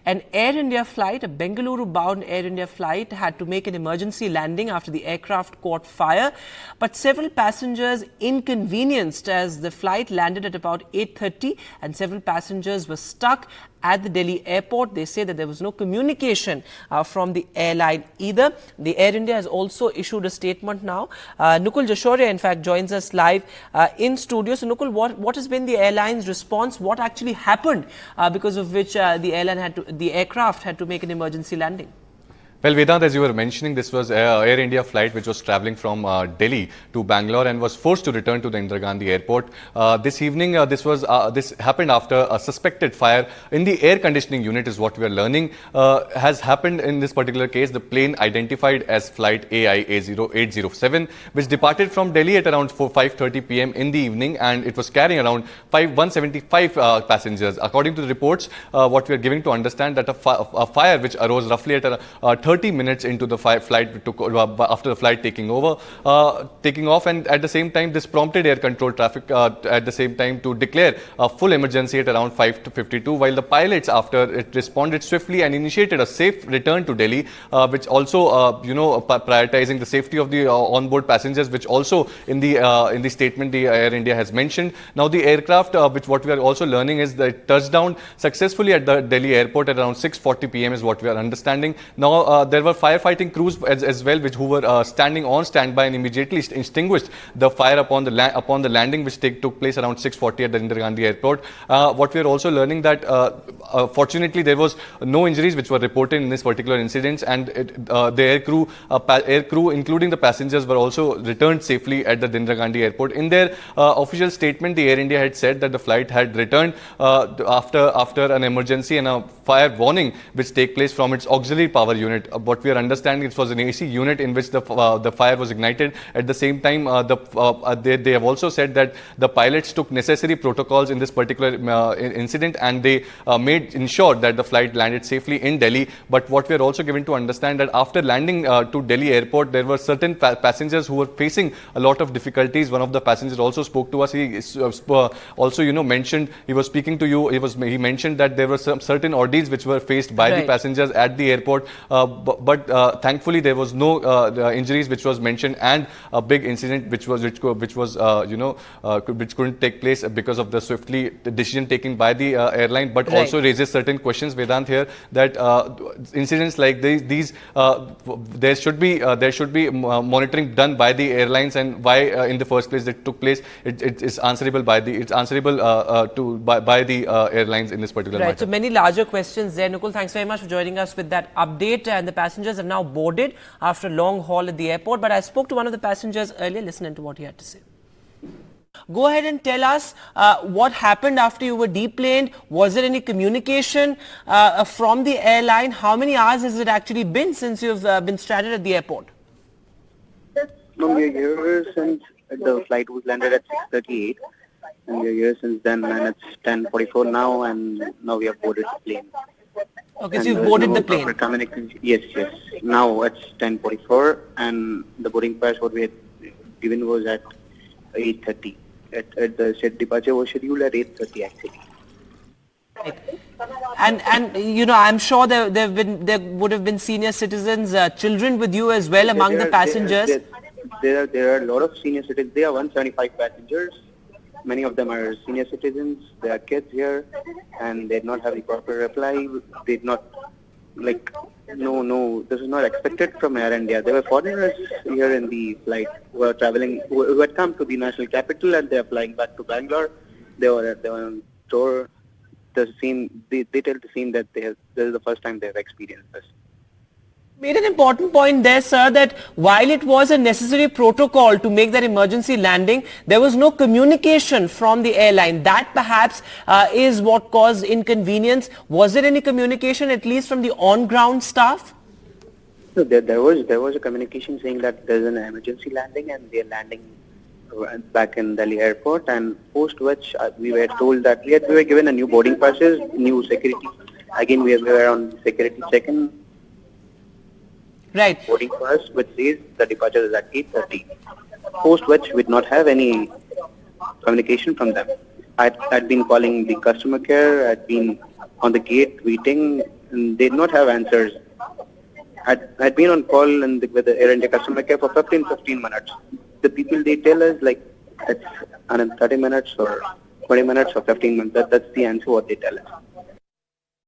An Air India flight, a Bengaluru-bound Air India flight, had to make an emergency landing after the aircraft caught fire. But several passengers inconvenienced as the flight landed at about 8:30 and several passengers were stuck at the Delhi airport. They say that there was no communication from the airline either. The Air India has also issued a statement now. Nukul Jashoria, in fact, joins us live in studio. So, Nukul, what has been the airline's response? What actually happened because of which the aircraft had to make an emergency landing? Well, Vedant, as you were mentioning, this was Air India flight which was travelling from Delhi to Bangalore and was forced to return to the Indira Gandhi airport. This evening, this happened after a suspected fire in the air conditioning unit, is what we are learning has happened in this particular case. The plane identified as flight AI-807, which departed from Delhi at around 5:30 p.m. in the evening, and it was carrying around 175 passengers. According to the reports, what we are giving to understand that a fire which arose roughly at 30 minutes into the flight after the flight taking off, and at the same time this prompted air control traffic at the same time to declare a full emergency at around 5:52, while the pilots after it responded swiftly and initiated a safe return to Delhi, which also prioritizing the safety of the onboard passengers, which also in the statement the Air India has mentioned. Now the aircraft, which what we are also learning is that it touched down successfully at the Delhi airport at around 6:40 p.m. is what we are understanding. Now there were firefighting crews as well, who were standing on standby and immediately extinguished the fire upon the landing, which took place around 6:40 at the Indira Gandhi airport. What we are also learning that fortunately there was no injuries which were reported in this particular incident, and the air crew, including the passengers, were also returned safely at the Indira Gandhi airport. In their official statement, the Air India had said that the flight had returned after an emergency and a fire warning which take place from its auxiliary power unit. What we are understanding, it was an AC unit in which the fire was ignited. At the same time, they have also said that the pilots took necessary protocols in this particular incident, and they ensured that the flight landed safely in Delhi. But what we are also given to understand that after landing to Delhi airport, there were certain passengers who were facing a lot of difficulties. One of the passengers also spoke to us. He also mentioned, he was speaking to you. He mentioned that there were some certain ordeals which were faced by the passengers at the airport. But thankfully there was no injuries which was mentioned, and a big incident which couldn't take place because of the swiftly decision taken by the airline, but also raises certain questions, Vedant, here, that incidents like these there should be monitoring done by the airlines, and why in the first place it took place. It is answerable by the airlines in this particular matter. So many larger questions there. Nukul, thanks very much for joining us with that update. And the passengers have now boarded after a long haul at the airport. But I spoke to one of the passengers earlier. Listen to what he had to say. Go ahead and tell us what happened after you were deplaned. Was there any communication from the airline? How many hours has it actually been since you've been stranded at the airport? No, we are here since the flight was landed at 6:38, and we are here since then, and it's 10:44 now, and now we have boarded the plane. Okay, so you've boarded the plane. Yes. Now it's 10:44, and the boarding pass what we had given was at 8:30. At the set departure was scheduled at 8:30 actually. Right. And I'm sure there would have been senior citizens, children with you as well among the passengers. There are a lot of senior citizens. There are 175 passengers. Many of them are senior citizens. There are kids here, and they did not have the proper reply. They did not, no, this is not expected from Air India. There were foreigners here in the flight who were traveling, who had come to the national capital, and they are flying back to Bangalore. They were on tour. They tell the scene that this is the first time they have experienced this. Made an important point there, sir, that while it was a necessary protocol to make that emergency landing, there was no communication from the airline. That perhaps is what caused inconvenience. Was there any communication, at least from the on-ground staff? So there was a communication saying that there's an emergency landing and they are landing back in Delhi airport, and post which we were told that we were given a new boarding passes, new security. Again, we were on security check-in. Right. Boarding pass which says the departure is at 8:30. Post which we did not have any communication from them. I'd been calling the customer care. I'd been on the gate waiting and they did not have answers. I'd been on call with the Air India customer care for 15 minutes. The people, they tell us like it's 30 minutes or 20 minutes or 15 minutes. That's the answer what they tell us.